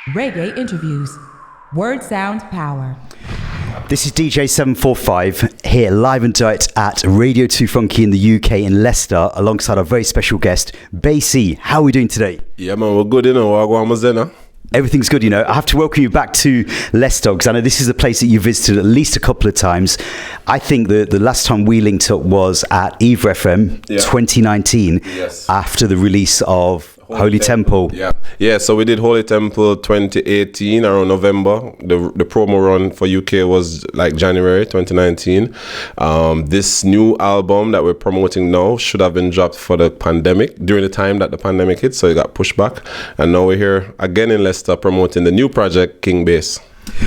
Reggae Interviews. Word Sound Power. This is DJ 745 here live and direct at Radio 2 Funky in the UK in Leicester alongside our very special guest, Basie. How are we doing today? Yeah, man, we're good, you know. Everything's good, you know. I have to welcome you back to Leicester because I know this is a place that you visited at least a couple of times. I think the last time we linked up was at Eve FM 2019 after the release of Holy Temple. Yeah. So we did Holy Temple 2018 around November. The promo run for UK was like January 2019. This new album that we're promoting now should have been dropped for the pandemic, during the time that the pandemic hit, so it got pushed back. And now we're here again in Leicester promoting the new project, King Bass.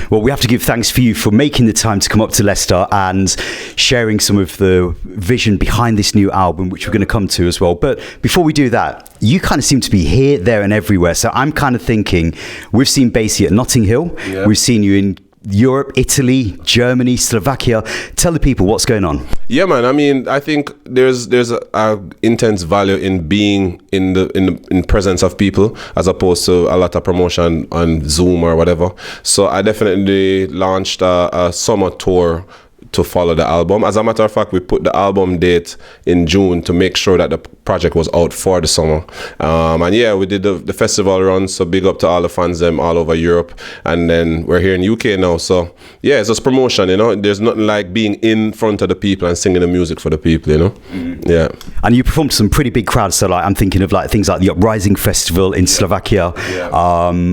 Well, we have to give thanks for you for making the time to come up to Leicester and sharing some of the vision behind this new album, which we're going to come to as well. But before we do that, you kind of seem to be here, there and everywhere. So I'm kind of thinking, we've seen Basie at Notting Hill. Yeah. We've seen you in Europe, Italy, Germany, Slovakia. Tell the people what's going on. Yeah, man. I mean, I think there's a intense value in being in presence of people as opposed to a lot of promotion on Zoom or whatever. So I definitely launched a summer tour to follow the album. As a matter of fact, we put the album date in June to make sure that the project was out for the summer. And yeah, we did the festival run, so big up to all the fans them all over Europe. And then we're here in UK now. So yeah, it's just promotion, you know. There's nothing like being in front of the people and singing the music for the people, you know. Mm-hmm. Yeah. And you performed to some pretty big crowds. So like I'm thinking of like things like the Uprising Festival in Slovakia. Yeah.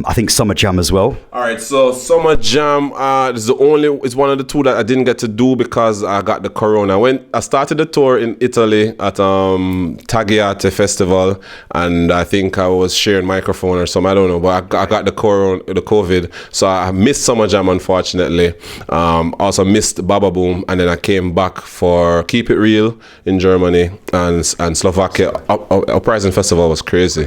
I think Summer Jam as well. All right, so Summer Jam is one of the two that I didn't get to do because I got the corona. I started the tour in Italy at Tagliate Festival, and I think I was sharing microphone or something, I don't know, but I got the COVID, so I missed Summer Jam, unfortunately. Also missed Baba Boom, and then I came back for Keep It Real in Germany and Slovakia. Uprising Festival was crazy. Yeah.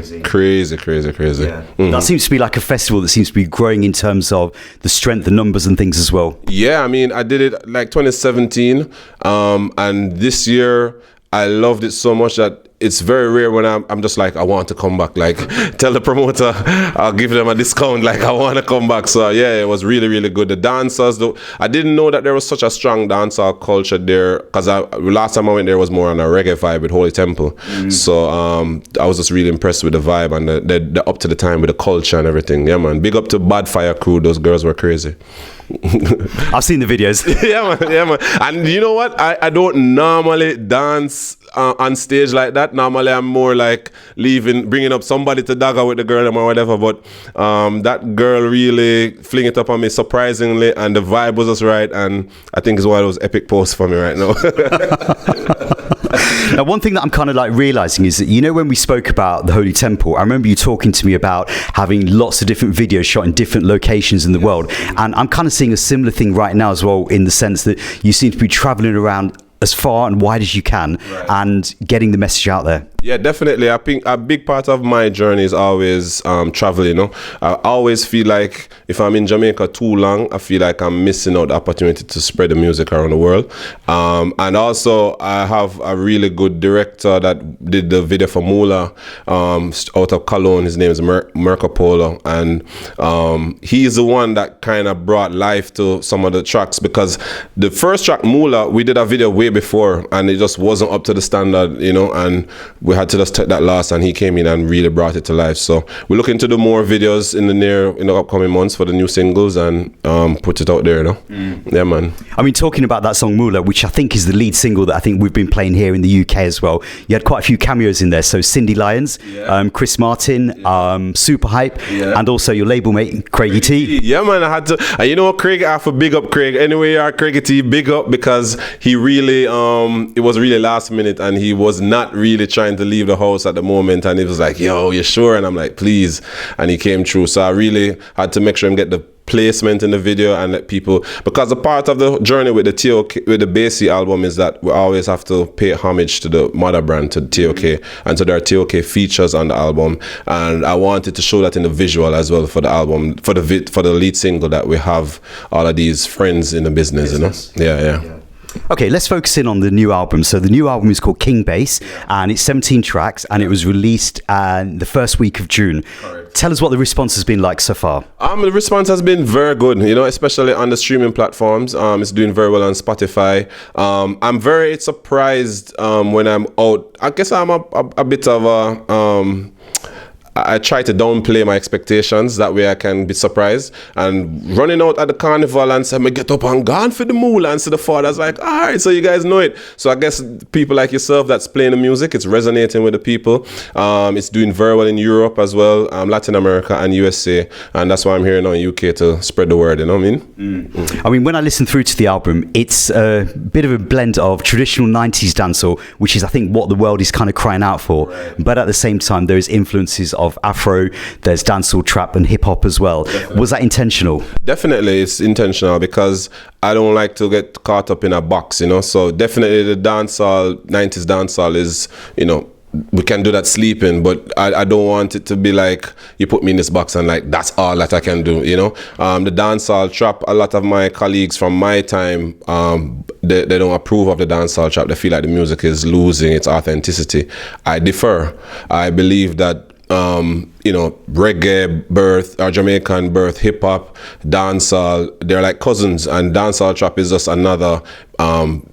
Mm-hmm. That seems to be like a festival that seems to be growing in terms of the strength, the numbers and things as well. Yeah, I mean, I did it like 2017, and this year I loved it so much that it's very rare when I'm just like, I want to come back. Like, tell the promoter, I'll give them a discount. Like, I want to come back. So yeah, it was really, really good. The dancers, though, I didn't know that there was such a strong dancehall culture there, because last time I went there was more on a reggae vibe with Holy Temple. Mm. So I was just really impressed with the vibe and the up to the time with the culture and everything. Yeah, man. Big up to Bad Fire Crew. Those girls were crazy. I've seen the videos. yeah, man. And you know what? I don't normally dance on stage like that. Normally I'm more like bringing up somebody to dagger with the girl or whatever, but that girl really fling it up on me surprisingly, and the vibe was just right, and I think it's one of those epic posts for me right now. Now, one thing that I'm kind of like realizing is that, you know, when we spoke about the Holy Temple, I remember you talking to me about having lots of different videos shot in different locations in the world, and I'm kind of seeing a similar thing right now as well, in the sense that you seem to be traveling around as far and wide as you can, right, and getting the message out there. Yeah, definitely. I think a big part of my journey is always traveling, you know. I always feel like if I'm in Jamaica too long, I feel like I'm missing out the opportunity to spread the music around the world. And also, I have a really good director that did the video for Mula out of Cologne. His name is Marco Polo. And he's the one that kind of brought life to some of the tracks, because the first track, Mula, we did a video way before and it just wasn't up to the standard, you know, and we had to just take that loss, and he came in and really brought it to life. So we're looking to do more videos in the upcoming months for the new singles and put it out there, you know. Yeah, man. I mean, talking about that song Mula, which I think is the lead single that I think we've been playing here in the UK as well, you had quite a few cameos in there. So Cindy Lyons, Chris Martin, Super Hype, and also your label mate Craigie T. Yeah, man, I had to. And you know what, Craig, I have to big up Craig. Anyway, you are, Craigie T, big up, because he really it was really last minute, and he was not really trying to leave the house at the moment, and he was like, yo, you sure? And I'm like, please. And he came through. So I really had to make sure him get the placement in the video and let people, because a part of the journey with the T.O.K, with the Basie album, is that we always have to pay homage to the mother brand, to T.O.K, and so there are T.O.K features on the album, and I wanted to show that in the visual as well for the album, for the lead single, that we have all of these friends in the business. You know. Yeah. Okay, let's focus in on the new album. So the new album is called King Bass, and it's 17 tracks, and it was released the first week of June. Correct. Tell us what the response has been like so far. The response has been very good, especially on the streaming platforms. It's doing very well on Spotify. I'm very surprised when I'm out. I guess I'm a bit of a... I try to downplay my expectations. That way I can be surprised. And running out at the carnival and say, "Me get up and gone for the moolah," and to the father's like, all right, so you guys know it. So I guess people like yourself that's playing the music, it's resonating with the people. It's doing very well in Europe as well, Latin America and USA. And that's why I'm here now in UK to spread the word, you know what I mean? I mean, when I listen through to the album, it's a bit of a blend of traditional 90s dancehall, which is, I think, what the world is kind of crying out for. Right. But at the same time, there's influences of Afro, there's dancehall, trap and hip hop as well. Definitely. Was that intentional? Definitely, it's intentional because I don't like to get caught up in a box, So definitely the dancehall, 90s dancehall is, we can do that sleeping, but I don't want it to be like you put me in this box and like that's all that I can do, The dancehall trap, a lot of my colleagues from my time, they don't approve of the dancehall trap. They feel like the music is losing its authenticity. I differ. I believe that reggae birth or Jamaican birth, hip hop, dancehall, they're like cousins, and dancehall trap is just another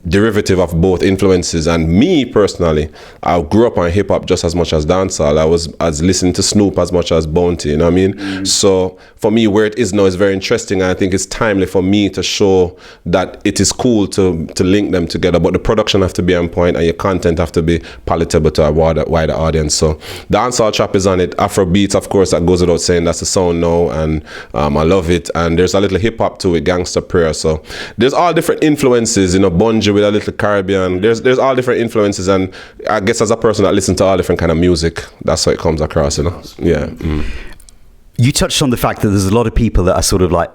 derivative of both influences. And me personally, I grew up on hip hop just as much as dancehall. I was listening to Snoop as much as Bounty, you know what I mean? So for me, where it is now is very interesting, and I think it's timely for me to show that it is cool to link them together, but the production have to be on point and your content have to be palatable to a wider audience. So dancehall trap is on it. Afrobeats, of course, that goes without saying, that's the sound now, and I love it. And there's a little hip hop to it, gangster prayer. So there's all different influences, Bunji with a little Caribbean. There's all different influences, and I guess as a person that listens to all different kind of music, that's how it comes across, Yeah. You touched on the fact that there's a lot of people that are sort of like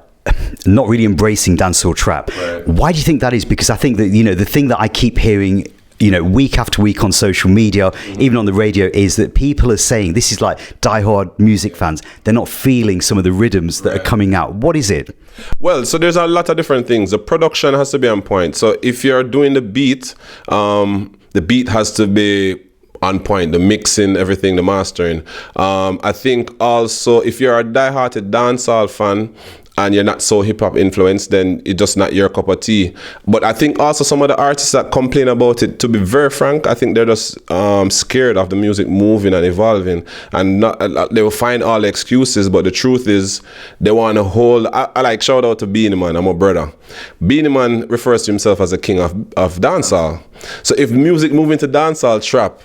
not really embracing dancehall trap. Right. Why do you think that is? Because I think that, the thing that I keep hearing week after week on social media, even on the radio, is that people are saying this is like diehard music fans. They're not feeling some of the rhythms that are coming out. What is it? Well, so there's a lot of different things. The production has to be on point. So if you're doing the beat has to be on point, the mixing, everything, the mastering. I think also if you're a diehard dancehall fan, and you're not so hip-hop influenced, then it's just not your cup of tea. But I think also some of the artists that complain about it, to be very frank, I think they're just scared of the music moving and evolving, and they will find all the excuses, but the truth is they want to hold... I like shout out to Beanie Man, I'm a brother. Beanie Man refers to himself as a king of dancehall. So if music moving to dancehall trap,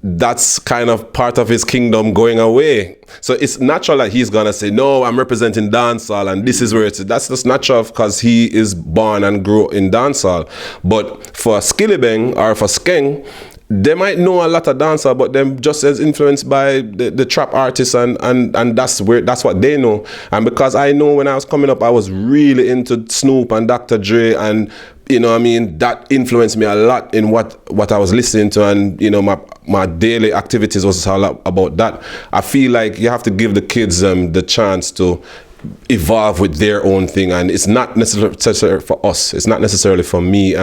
that's kind of part of his kingdom going away. So it's natural that he's gonna say, no, I'm representing dancehall and this is where it's... That's just natural because he is born and grew in dancehall. But for Skillibeng or for Skeng, they might know a lot of dancehall, but them just as influenced by the trap artists, and that's what they know. And because I know when I was coming up, I was really into Snoop and Dr. Dre, and that influenced me a lot in what I was listening to, and my daily activities was all about that. I feel like you have to give the kids the chance to evolve with their own thing, and it's not necessarily for us. It's not necessarily for me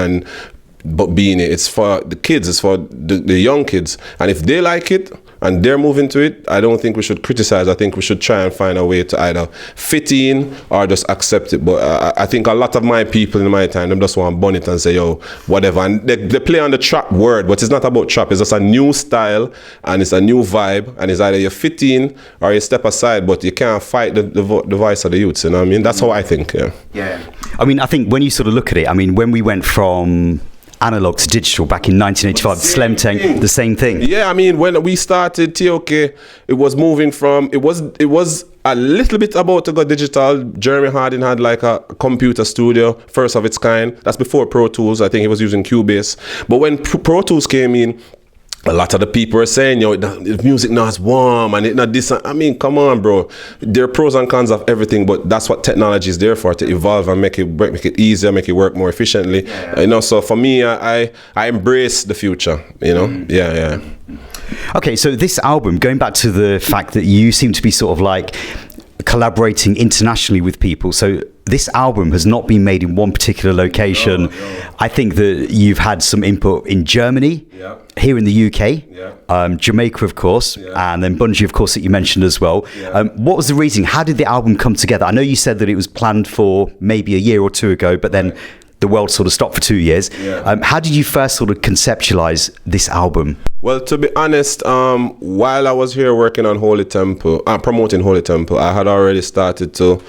but being it's for the kids, it's for the young kids, and if they like it and they're moving to it, I don't think we should criticize. I think we should try and find a way to either fit in or just accept it. But I think a lot of my people in my time, them just want to bun it and say, yo, whatever. And they play on the trap word, but it's not about trap. It's just a new style and it's a new vibe. And it's either you fit in or you step aside, but you can't fight the voice of the youths. You know what I mean? That's how I think, Yeah. I mean, I think when you sort of look at it, I mean, when we went from analog to digital back in 1985, Slemtang, the same thing. Yeah, I mean, when we started T.O.K, it was moving from, it was a little bit about to go digital. Jeremy Hardin had like a computer studio, first of its kind. That's before Pro Tools. I think he was using Cubase. But when Pro Tools came in, a lot of the people are saying, the music now is warm and it not this. I mean, come on, bro. There are pros and cons of everything, but that's what technology is there for, to evolve and make it easier, make it work more efficiently. Yeah. So for me, I embrace the future, Yeah. Okay, so this album, going back to the fact that you seem to be sort of like collaborating internationally with people. So this album has not been made in one particular location. No. I think that you've had some input in Germany, here in the UK, Jamaica, of course, and then Bungie, of course, that you mentioned as well. What was the reason? How did the album come together? I know you said that it was planned for maybe a year or two ago, but then the world sort of stopped for 2 years. How did you first sort of conceptualize this album? Well, to be honest, while I was here working on Holy Temple, promoting Holy Temple, I had already started to.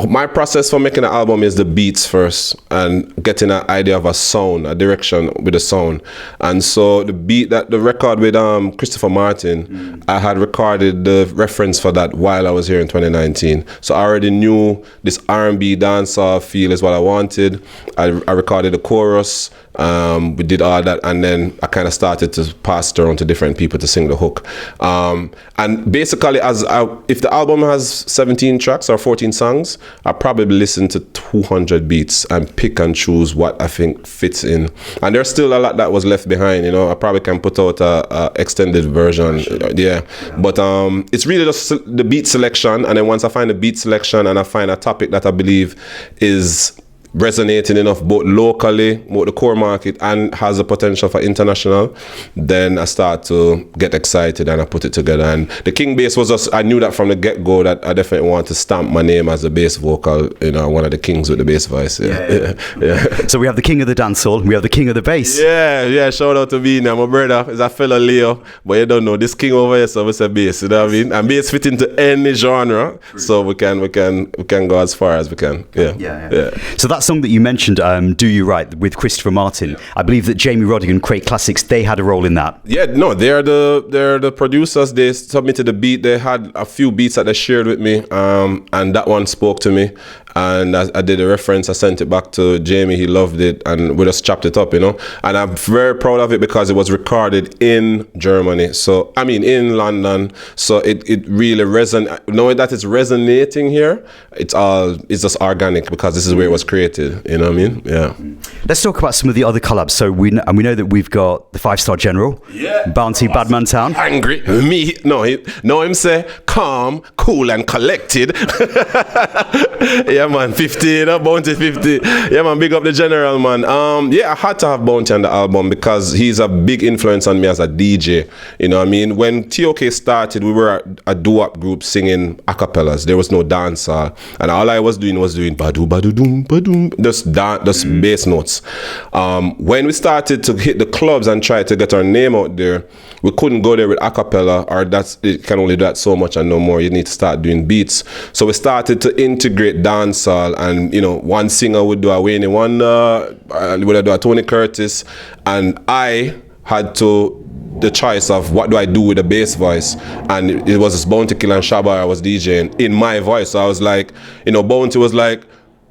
My process for making an album is the beats first and getting an idea of a sound, a direction with the sound. And so the record with Christopher Martin, I had recorded the reference for that while I was here in 2019. So I already knew this R&B dancehall feel is what I wanted. I recorded the chorus. We did all that, and then I kind of started to pass it around to different people to sing the hook. And basically, if the album has 17 tracks or 14 songs, I probably listen to 200 beats and pick and choose what I think fits in. And there's still a lot that was left behind. I probably can put out a extended version. But it's really just the beat selection, and then once I find the beat selection and I find a topic that I believe is resonating enough both locally, both the core market, and has the potential for international, then I start to get excited and I put it together. And the King bass was just, I knew that from the get-go that I definitely want to stamp my name as a bass vocal, one of the kings with the bass voice. So we have the king of the dancehall, we have the king of the bass. Shout out to me now. My brother is a fellow Leo, but you don't know, this king over here, so it's a bass, you know what I mean? And bass fit into any genre, so we can go as far as we can. So that song that you mentioned, Do You Right, with Christopher Martin, I believe that Jamie Roddick and Crate Classics, they had a role in that. They're the producers. They submitted the beat. They had a few beats that they shared with me, and that one spoke to me. And I did a reference. I sent it back to Jamie. He loved it, and we just chopped it up, And I'm very proud of it because it was recorded in Germany. So in London. So it really knowing that it's resonating here. It's just organic because this is where it was created. You know what I mean? Yeah. Let's talk about some of the other collabs. So we know that we've got the 5-Star General, Bounty, Badman Town. Angry me? No, him say calm, cool, and collected. Yeah, man, 50, Bounty 50. Yeah, man, big up the General, man. I had to have Bounty on the album because he's a big influence on me as a DJ. You know what I mean? When T.O.K. started, we were a doo-wop group singing acapellas. There was no dancehall. And all I was doing badu, badu, doom, badum, just bass notes. When we started to hit the clubs and try to get our name out there, we couldn't go there with acapella, or it can only do that so much and no more. You need to start doing beats. So we started to integrate dancehall, and one singer would do a Wayne Wonder, would do a Tony Curtis, and I had the choice of what do I do with a bass voice, and it was this Bounty Killer and Shabba I was DJing in my voice. So I was like, Bounty was like,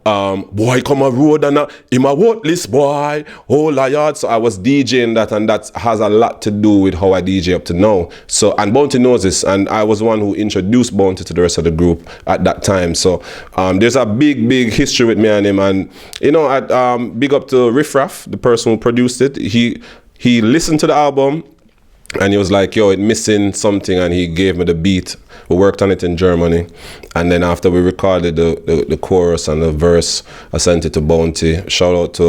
boy come a road and in my worthless boy, whole yard. So I was DJing that, and that has a lot to do with how I DJ up to now. So, and Bounty knows this, and I was one who introduced Bounty to the rest of the group at that time. So there's a big history with me and him, and big up to Riff Raff, the person who produced it. He listened to the album and he was like, yo, it's missing something, and he gave me the beat. We worked on it in Germany, and then after we recorded the chorus and the verse, I sent it to Bounty. Shout out to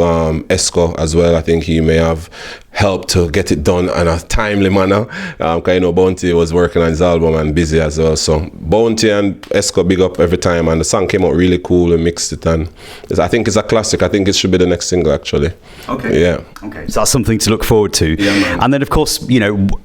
Esco as well. I think he may have helped to get it done in a timely manner, because Bounty was working on his album and busy as well. So Bounty and Esco big up every time, and the song came out really cool. We mixed it, and I think it's a classic. I think it should be the next single, actually. Okay. Yeah. Okay. So that's something to look forward to. Yeah, and then of course,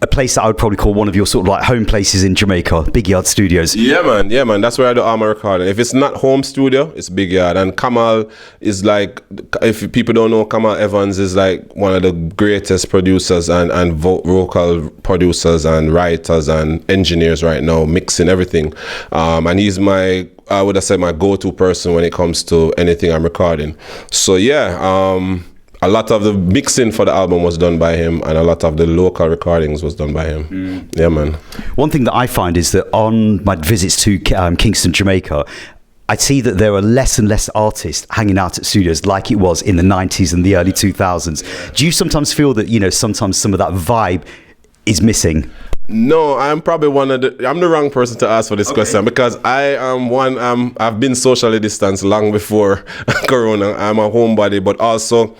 a place that I would probably call one of your sort of like home places in Jamaica, Big Yard Studios. Yeah, man. That's where I do all my recording. If it's not home studio, it's Big Yard. And Kamal is like, if people don't know, Kamal Evans is like one of the greatest producers and vocal producers and writers and engineers right now, mixing everything. And he's I would have said my go-to person when it comes to anything I'm recording. So a lot of the mixing for the album was done by him, and a lot of the local recordings was done by him. Yeah, man. One thing that I find is that on my visits to Kingston, Jamaica, I see that there are less and less artists hanging out at studios like it was in the 90s and the early 2000s. Do you sometimes feel that, sometimes some of that vibe is missing? No, I'm probably I'm the wrong person to ask for this question because I am I've been socially distanced long before Corona. I'm a homebody, but also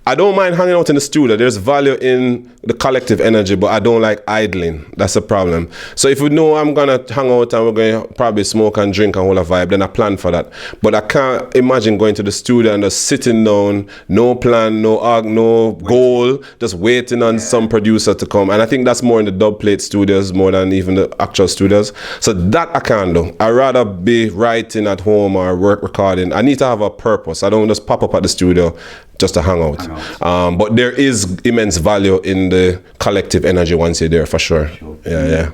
I don't mind hanging out in the studio. There's value in the collective energy, but I don't like idling. That's a problem. So if we know I'm going to hang out and we're going to probably smoke and drink and hold a vibe, then I plan for that. But I can't imagine going to the studio and just sitting down, no plan, no goal, just waiting on some producer to come. And I think that's more in the dub plate studios more than even the actual studios. So that I can't do. I'd rather be writing at home or work recording. I need to have a purpose. I don't just pop up at the studio just to hang out. But there is immense value in the collective energy once you're there, for sure. Yeah.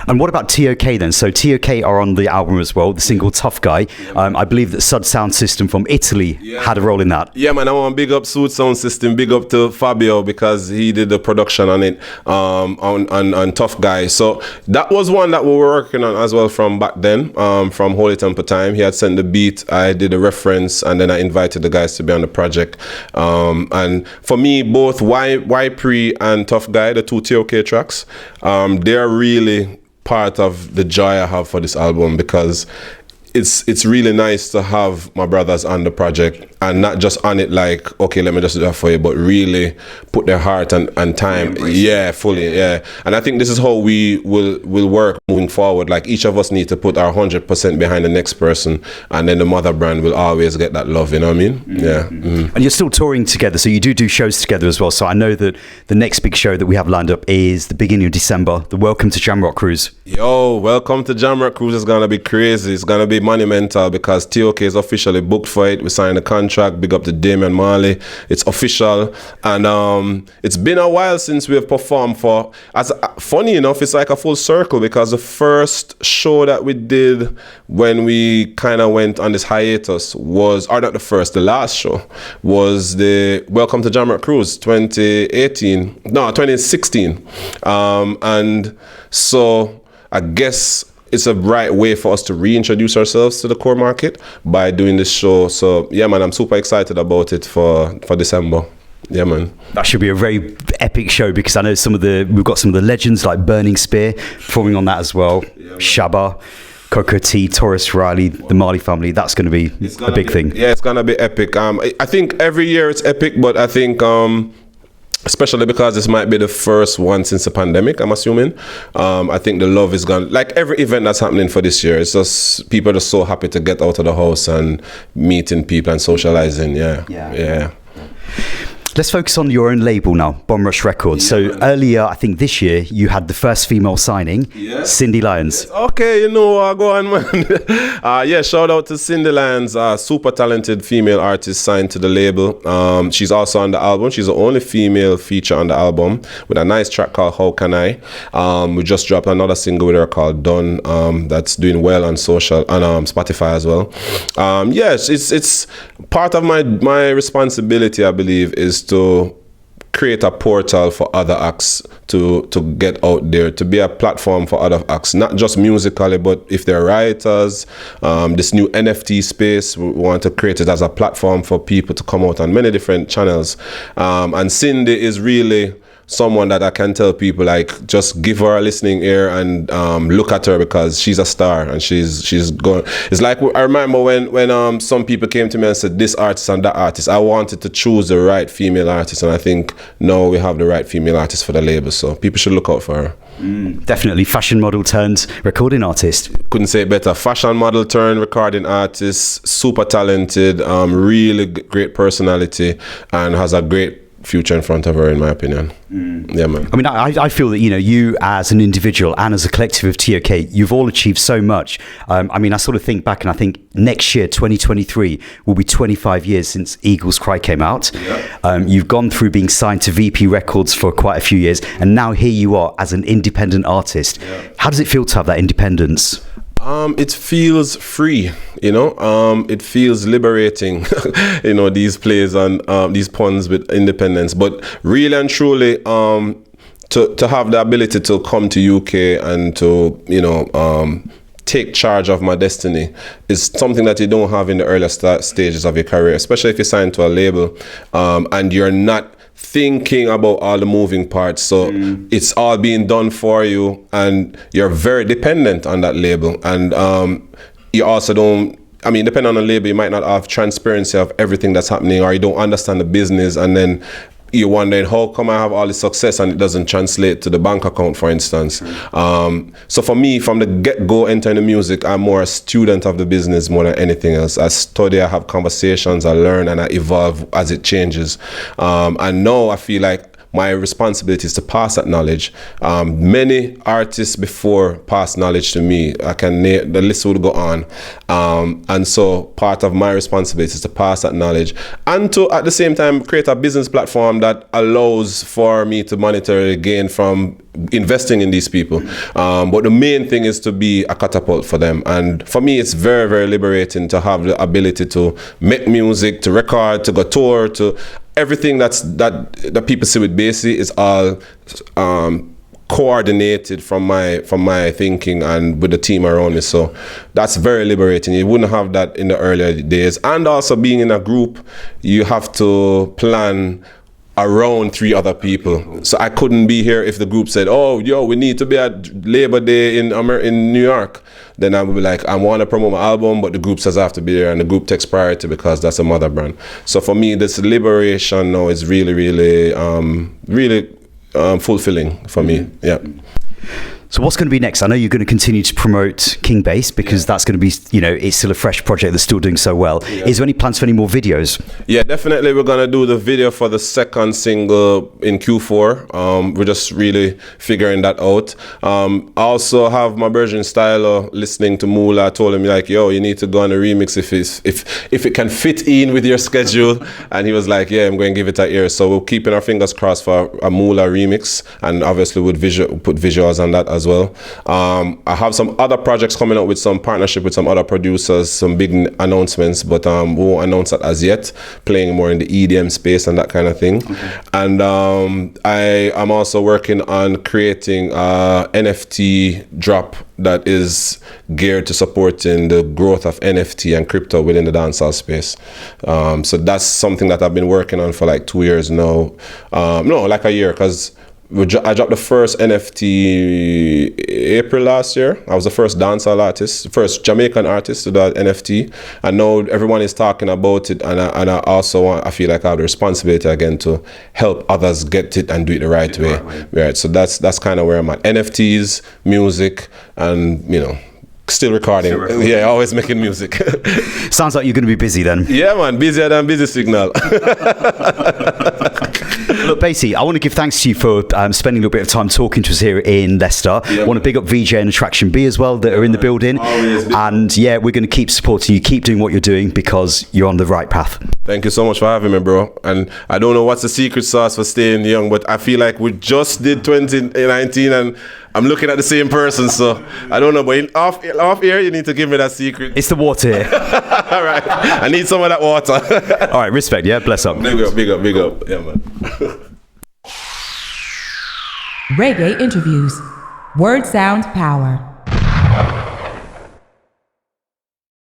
And what about T.O.K then? So T.O.K are on the album as well, the single Tough Guy. I believe that Sud Sound System from Italy had a role in that. Yeah, man, I want to big up Sud Sound System, big up to Fabio because he did the production on it, on Tough Guy. So that was one that we were working on as well from back then, from Holy Temple time. He had sent the beat, I did a reference, and then I invited the guys to be on the project. And for me, both Y Pre and Tough Guy, the two T.O.K tracks, they're really part of the joy I have for this album because it's really nice to have my brothers on the project and not just on it like, okay, let me just do that for you, but really put their heart and time, fully. And I think this is how we will work moving forward. Like each of us need to put our 100% behind the next person, and then the mother brand will always get that love, you know what I mean? And you're still touring together, so you do shows together as well. So I know that the next big show that we have lined up is the beginning of December, the Welcome to Jamrock cruise. Yo, Welcome to Jamrock cruise is gonna be crazy. It's gonna be monumental because T.O.K is officially booked for it. We signed a contract. Big up to Damian Marley. It's official, and it's been a while since we have performed for. Funny enough, it's like a full circle because the first show that we did when we kind of went on this hiatus was, or not the first, the last show was the Welcome to Jamrock cruise 2016, and so I guess it's a right way for us to reintroduce ourselves to the core market by doing this show. So yeah, man, I'm super excited about it for December. Yeah, man. That should be a very epic show because I know we've got some of the legends like Burning Spear performing on that as well. Yeah, Shabba, Coco T, Taurus Riley, the Marley family. That's going to be a big thing. Yeah, it's going to be epic. I think every year it's epic, but I think especially because this might be the first one since the pandemic, I'm assuming. I think the love is gone. Like every event that's happening for this year, it's just people are just so happy to get out of the house and meeting people and socializing. Yeah. Let's focus on your own label now, Bomb Rush Records. So earlier, I think this year, you had the first female signing, Cindy Lyons. Okay, go on, man. Shout out to Cindy Lyons, super talented female artist signed to the label. She's also on the album. She's the only female feature on the album with a nice track called How Can I. We just dropped another single with her called Done, that's doing well on social and Spotify as well. It's part of my responsibility, I believe, is to create a portal for other acts to get out there, to be a platform for other acts, not just musically, but if they're writers, this new NFT space, we want to create it as a platform for people to come out on many different channels. And Cindy is really someone that I can tell people, like, just give her a listening ear and look at her because she's a star and she's going. It's like, I remember when some people came to me and said this artist and that artist. I wanted to choose the right female artist, and I think now we have the right female artist for the label, so people should look out for her. Definitely fashion model turned recording artist. Couldn't say it better. Fashion model turned recording artist, super talented, really great personality, and has a great future in front of her, in my opinion. Yeah, man. I mean, I feel that, you as an individual and as a collective of T.O.K, you've all achieved so much. I mean, I sort of think back and I think next year, 2023, will be 25 years since Eagles Cry came out. You've gone through being signed to VP Records for quite a few years, and now here you are as an independent artist. How does it feel to have that independence? It feels free, it feels liberating, these plays and these puns with independence, but really and truly, to have the ability to come to UK and to, take charge of my destiny is something that you don't have in the earlier stages of your career, especially if you're signed to a label, and you're not thinking about all the moving parts. So it's all being done for you, and you're very dependent on that label. And you also don't, I mean, depending on the label, you might not have transparency of everything that's happening, or you don't understand the business, and then you're wondering, how come I have all this success and it doesn't translate to the bank account, for instance. So for me, from the get-go entering the music, I'm more a student of the business more than anything else. I study, I have conversations, I learn, and I evolve as it changes. And now I feel like my responsibility is to pass that knowledge. Many artists before passed knowledge to me. The list would go on. And so part of my responsibility is to pass that knowledge and to, at the same time, create a business platform that allows for me to monetarily gain from investing in these people. But the main thing is to be a catapult for them. And for me, it's very, very liberating to have the ability to make music, to record, to go tour, to everything that people see with Basie is all coordinated from my thinking and with the team around me. So that's very liberating. You wouldn't have that in the earlier days. And also being in a group, you have to plan around 3 other people. So I couldn't be here if the group said, oh, yo, we need to be at Labor Day in New York. Then I would be like, I want to promote my album, but the group says I have to be there, and the group takes priority because that's a mother brand. So for me, this liberation now is really, really, really fulfilling for me. Yeah. So what's going to be next? I know you're going to continue to promote King Bass because that's going to be, it's still a fresh project that's still doing so well. Yeah. Is there any plans for any more videos? Yeah, definitely. We're going to do the video for the second single in Q4. We're just really figuring that out. I also have my Virgin Stylo listening to Moolah. I told him, like, yo, you need to go on a remix if it can fit in with your schedule. And he was like, yeah, I'm going to give it a ear. So we're keeping our fingers crossed for a Moolah remix, and obviously we'll put visuals on that as well. I have some other projects coming up with some partnership with some other producers, some big announcements, but we won't announce that as yet. Playing more in the EDM space and that kind of thing. Okay. And I am also working on creating a NFT drop that is geared to supporting the growth of NFT and crypto within the dancehall space. So that's something that I've been working on for like 2 years now. No, like a year, because I dropped the first NFT April last year. I was the first dancehall artist, first Jamaican artist to do that NFT. And now everyone is talking about it, and I feel like I have the responsibility again to help others get it and do it the right way. Right. So that's kind of where I'm at. NFTs, music, and still recording. Yeah, always making music. Sounds like you're going to be busy then. Yeah, man, busier than Busy Signal. Look, Basie, I want to give thanks to you for spending a little bit of time talking to us here in Leicester. Yeah, I want to big up VJ and Attraction B as well that are in the building. And yeah, we're going to keep supporting you. Keep doing what you're doing because you're on the right path. Thank you so much for having me, bro. And I don't know what's the secret sauce for staying young, but I feel like we just did 2019 and I'm looking at the same person, so I don't know. But off air, you need to give me that secret. It's the water here. All right. I need some of that water. All right, respect, yeah? Bless up. Big up. Yeah, man. Reggae Interviews. Word, sound, power.